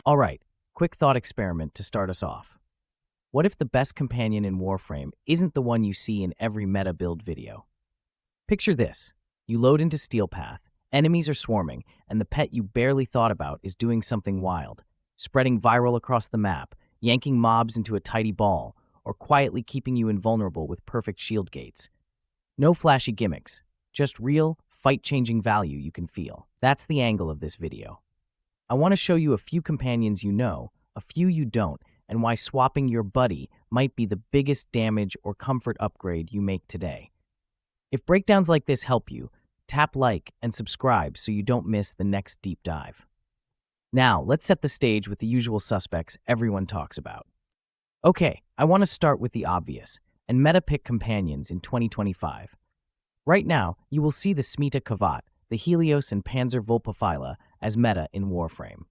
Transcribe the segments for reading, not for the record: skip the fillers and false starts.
Alright, quick thought experiment to start us off. What if the best companion in Warframe isn't the one you see in every meta build video? Picture this. You load into Steel Path, enemies are swarming, and the pet you barely thought about is doing something wild, spreading viral across the map, yanking mobs into a tidy ball, or quietly keeping you invulnerable with perfect shield gates. No flashy gimmicks, just real, fight-changing value you can feel. That's the angle of this video. I want to show you a few companions you know, a few you don't, and why swapping your buddy might be the biggest damage or comfort upgrade you make today. If breakdowns like this help you, tap like and subscribe so you don't miss the next deep dive. Now, let's set the stage with the usual suspects everyone talks about. Okay, I want to start with the obvious, and meta pick companions in 2025. Right now, you will see the Smita Kavat, the Helios and Panzer Volpaphyla as meta in Warframe.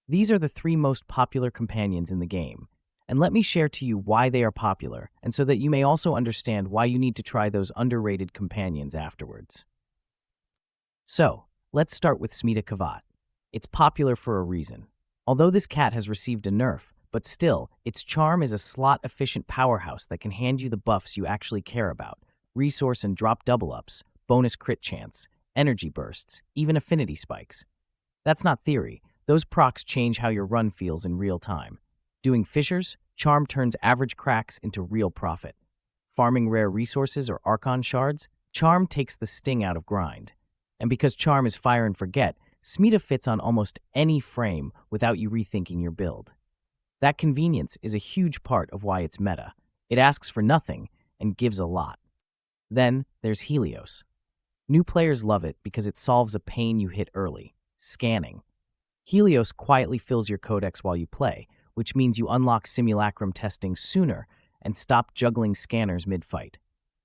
These are the three most popular companions in the game, and let me share to you why they are popular, and so that you may also understand why you need to try those underrated companions afterwards. So, let's start with Smita Kavat. It's popular for a reason. Although this cat has received a nerf, but still, its charm is a slot-efficient powerhouse that can hand you the buffs you actually care about: resource and drop double-ups, bonus crit chance, energy bursts, even affinity spikes. That's not theory. Those procs change how your run feels in real time. Doing fissures, charm turns average cracks into real profit. Farming rare resources or Archon shards, charm takes the sting out of grind. And because charm is fire and forget, Smita fits on almost any frame without you rethinking your build. That convenience is a huge part of why it's meta. It asks for nothing and gives a lot. Then there's Helios. New players love it because it solves a pain you hit early: scanning. Helios quietly fills your codex while you play, which means you unlock simulacrum testing sooner and stop juggling scanners mid-fight.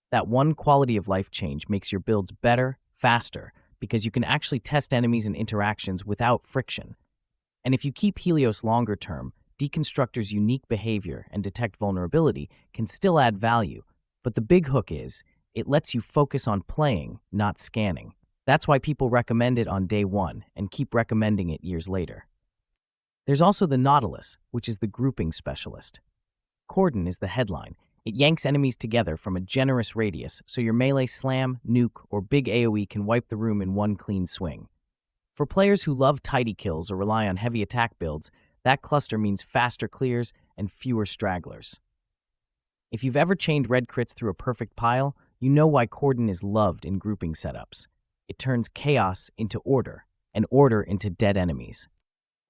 That one quality of life change makes your builds better, faster, because you can actually test enemies and interactions without friction. And if you keep Helios longer term, Deconstructor's unique behavior and detect vulnerability can still add value, but the big hook is, it lets you focus on playing, not scanning. That's why people recommend it on day one and keep recommending it years later. There's also the Nautilus, which is the grouping specialist. Cordon is the headline. It yanks enemies together from a generous radius, so your melee slam, nuke, or big AoE can wipe the room in one clean swing. For players who love tidy kills or rely on heavy attack builds, that cluster means faster clears and fewer stragglers. If you've ever chained red crits through a perfect pile, you know why Cordon is loved in grouping setups. It turns chaos into order, and order into dead enemies.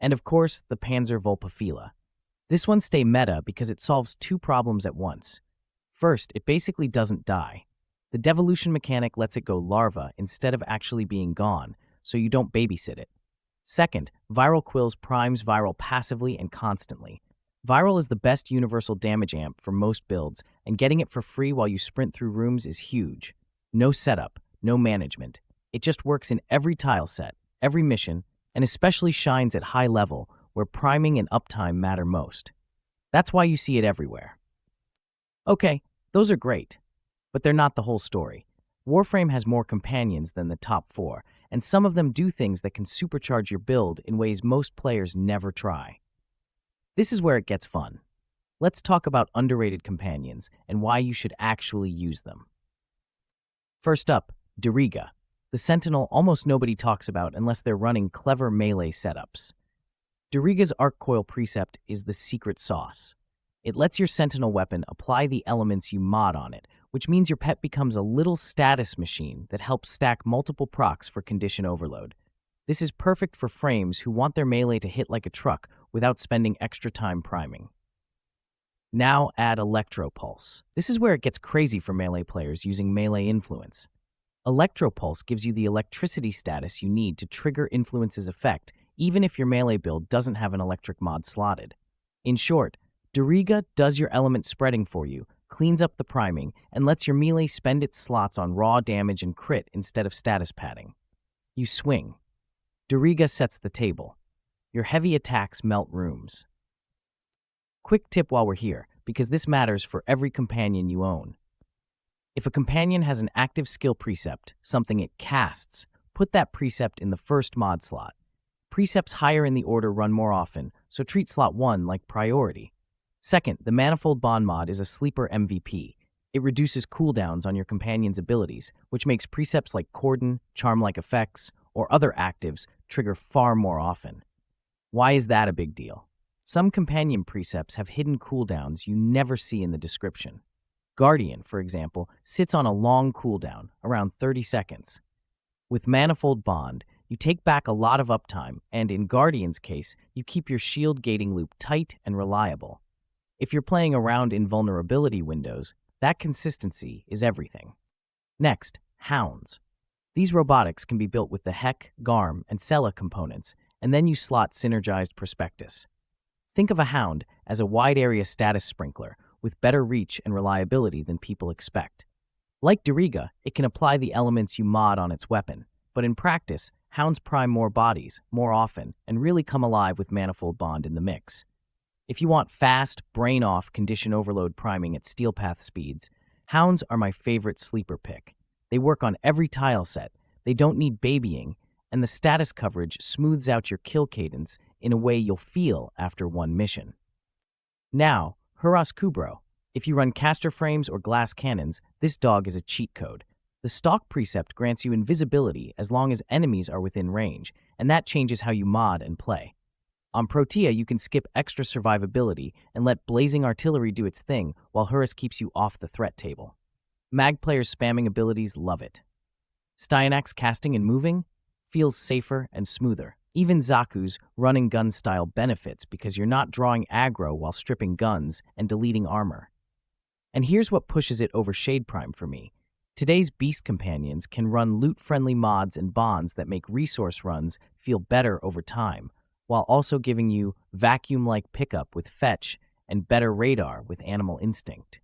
And of course, the Panzer Volpaphyla. This one stays meta because it solves two problems at once. First, it basically doesn't die. The devolution mechanic lets it go larva instead of actually being gone, so you don't babysit it. Second, Viral Quills primes Viral passively and constantly. Viral is the best universal damage amp for most builds, and getting it for free while you sprint through rooms is huge. No setup, no management. It just works in every tile set, every mission, and especially shines at high level where priming and uptime matter most. That's why you see it everywhere. Okay, those are great, but they're not the whole story. Warframe has more companions than the top four, and some of them do things that can supercharge your build in ways most players never try. This is where it gets fun. Let's talk about underrated companions and why you should actually use them. First up, Diriga, the Sentinel almost nobody talks about unless they're running clever melee setups. Diriga's Arc Coil Precept is the secret sauce. It lets your Sentinel weapon apply the elements you mod on it, which means your pet becomes a little status machine that helps stack multiple procs for condition overload. This is perfect for frames who want their melee to hit like a truck without spending extra time priming. Now add Electropulse. This is where it gets crazy for melee players using melee influence. Electropulse gives you the electricity status you need to trigger Influence's effect, even if your melee build doesn't have an electric mod slotted. In short, Diriga does your element spreading for you, cleans up the priming, and lets your melee spend its slots on raw damage and crit instead of status padding. You swing. Diriga sets the table. Your heavy attacks melt rooms. Quick tip while we're here, because this matters for every companion you own. If a companion has an active skill precept, something it casts, put that precept in the first mod slot. Precepts higher in the order run more often, so treat slot 1 like priority. Second, the Manifold Bond mod is a sleeper MVP. It reduces cooldowns on your companion's abilities, which makes precepts like Cordon, Charm-like effects, or other actives trigger far more often. Why is that a big deal? Some companion precepts have hidden cooldowns you never see in the description. Guardian, for example, sits on a long cooldown, around 30 seconds. With Manifold Bond, you take back a lot of uptime, and in Guardian's case, you keep your shield gating loop tight and reliable. If you're playing around invulnerability windows, that consistency is everything. Next, Hounds. These robotics can be built with the Heck, Garm, and Sella components, and then you slot synergized Prospectus. Think of a Hound as a wide-area status sprinkler with better reach and reliability than people expect. Like Diriga, it can apply the elements you mod on its weapon, but in practice, Hounds prime more bodies, more often, and really come alive with Manifold Bond in the mix. If you want fast, brain-off condition overload priming at steel path speeds, Hounds are my favorite sleeper pick. They work on every tile set, they don't need babying, and the status coverage smooths out your kill cadence in a way you'll feel after one mission. Now, Hurras Kubro. If you run caster frames or glass cannons, this dog is a cheat code. The Stalk precept grants you invisibility as long as enemies are within range, and that changes how you mod and play. On Protea, you can skip extra survivability and let Blazing Artillery do its thing while Hurras keeps you off the threat table. Mag players spamming abilities love it. Styanax casting and moving feels safer and smoother. Even Zaku's running gun style benefits because you're not drawing aggro while stripping guns and deleting armor. And here's what pushes it over Shade Prime for me. Today's Beast Companions can run loot-friendly mods and bonds that make resource runs feel better over time, while also giving you vacuum-like pickup with Fetch and better radar with Animal Instinct.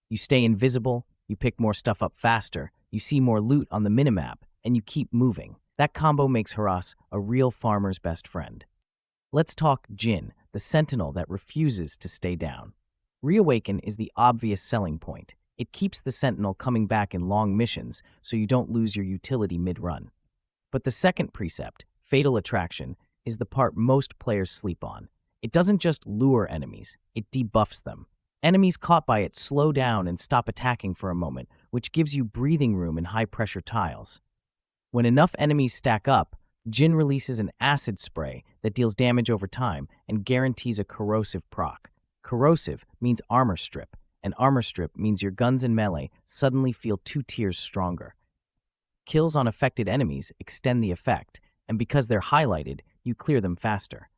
You stay invisible, you pick more stuff up faster, you see more loot on the minimap, and you keep moving. That combo makes Hurras a real farmer's best friend. Let's talk Jin, the sentinel that refuses to stay down. Reawaken is the obvious selling point. It keeps the sentinel coming back in long missions so you don't lose your utility mid-run. But the second precept, Fatal Attraction, is the part most players sleep on. It doesn't just lure enemies, it debuffs them. Enemies caught by it slow down and stop attacking for a moment, which gives you breathing room in high-pressure tiles. When enough enemies stack up, Jin releases an acid spray that deals damage over time and guarantees a corrosive proc. Corrosive means armor strip, and armor strip means your guns and melee suddenly feel 2 tiers stronger. Kills on affected enemies extend the effect, and because they're highlighted, you clear them faster.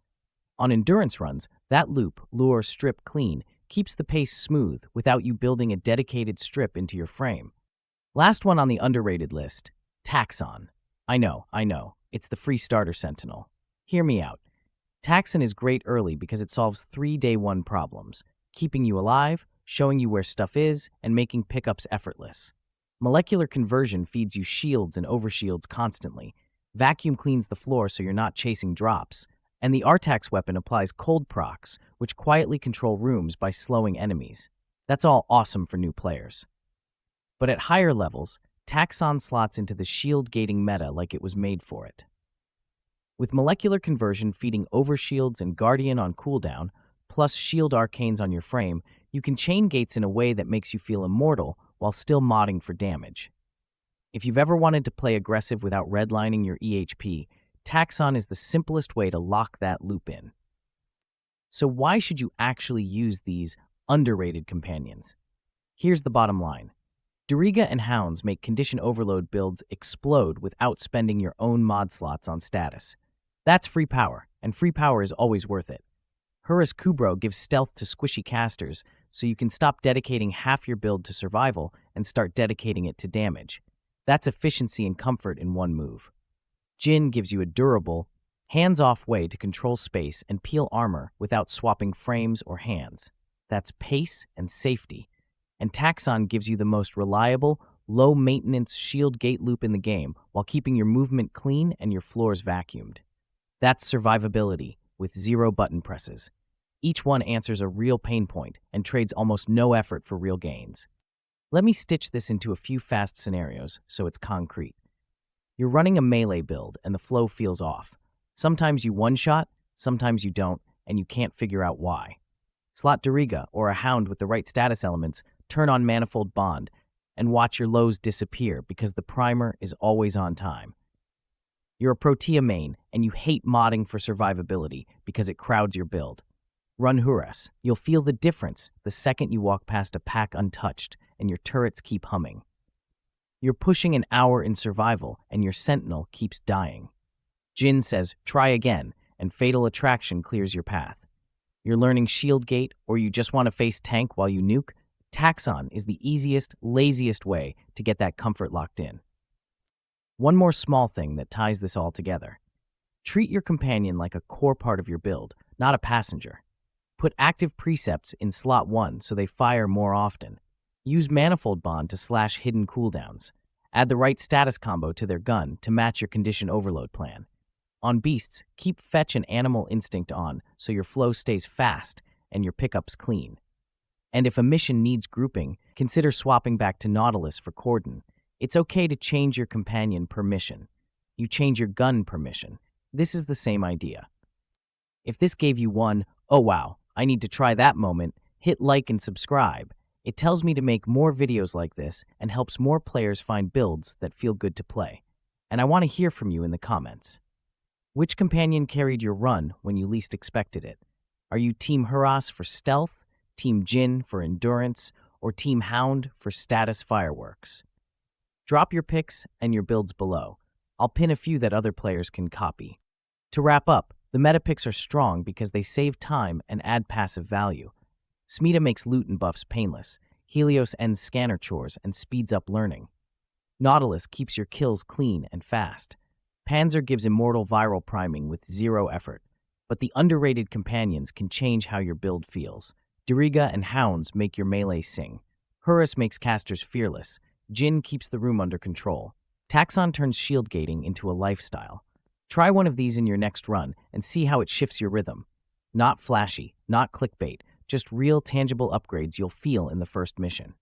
On endurance runs, that loop, lure, strip, clean, keeps the pace smooth without you building a dedicated strip into your frame. Last one on the underrated list, Taxon. I know, it's the free starter sentinel. Hear me out. Taxon is great early because it solves 3 day 1 problems, keeping you alive, showing you where stuff is, and making pickups effortless. Molecular conversion feeds you shields and overshields constantly. Vacuum cleans the floor so you're not chasing drops. And the Artax weapon applies cold procs, which quietly control rooms by slowing enemies. That's all awesome for new players. But at higher levels, Taxon slots into the shield gating meta like it was made for it. With molecular conversion feeding overshields and Guardian on cooldown, plus shield arcanes on your frame, you can chain gates in a way that makes you feel immortal while still modding for damage. If you've ever wanted to play aggressive without redlining your EHP, Taxon is the simplest way to lock that loop in. So why should you actually use these underrated companions? Here's the bottom line. Diriga and Hounds make condition overload builds explode without spending your own mod slots on status. That's free power, and free power is always worth it. Hurras Kubro gives stealth to squishy casters, so you can stop dedicating half your build to survival and start dedicating it to damage. That's efficiency and comfort in one move. Jin gives you a durable, hands-off way to control space and peel armor without swapping frames or hands. That's pace and safety. And Taxon gives you the most reliable, low-maintenance shield gate loop in the game while keeping your movement clean and your floors vacuumed. That's survivability with 0 button presses. Each one answers a real pain point and trades almost no effort for real gains. Let me stitch this into a few fast scenarios so it's concrete. You're running a melee build and the flow feels off. Sometimes you one-shot, sometimes you don't, and you can't figure out why. Slot Dariga, or a hound with the right status elements, turn on Manifold Bond, and watch your lows disappear because the primer is always on time. You're a Protea main, and you hate modding for survivability because it crowds your build. Run Huras. You'll feel the difference the second you walk past a pack untouched and your turrets keep humming. You're pushing an hour in survival, and your sentinel keeps dying. Jin says, try again, and Fatal Attraction clears your path. You're learning Shield Gate, or you just want to face tank while you nuke? Taxon is the easiest, laziest way to get that comfort locked in. One more small thing that ties this all together. Treat your companion like a core part of your build, not a passenger. Put active precepts in slot 1 so they fire more often. Use Manifold Bond to slash hidden cooldowns. Add the right status combo to their gun to match your condition overload plan. On beasts, keep Fetch and Animal Instinct on so your flow stays fast and your pickups clean. And if a mission needs grouping, consider swapping back to Nautilus for Cordon. It's okay to change your companion per mission. You change your gun per mission. This is the same idea. If this gave you one, oh wow, I need to try that moment, hit like and subscribe. It tells me to make more videos like this and helps more players find builds that feel good to play. And I want to hear from you in the comments. Which companion carried your run when you least expected it? Are you Team Huras for stealth, Team Jin for endurance, or Team Hound for status fireworks? Drop your picks and your builds below. I'll pin a few that other players can copy. To wrap up, the meta picks are strong because they save time and add passive value. Smita makes loot and buffs painless. Helios ends scanner chores and speeds up learning. Nautilus keeps your kills clean and fast. Panzer gives immortal viral priming with 0 effort. But the underrated companions can change how your build feels. Dariga and Hounds make your melee sing. Huras makes casters fearless. Jin keeps the room under control. Taxon turns shield gating into a lifestyle. Try one of these in your next run and see how it shifts your rhythm. Not flashy, not clickbait, just real tangible upgrades you'll feel in the first mission.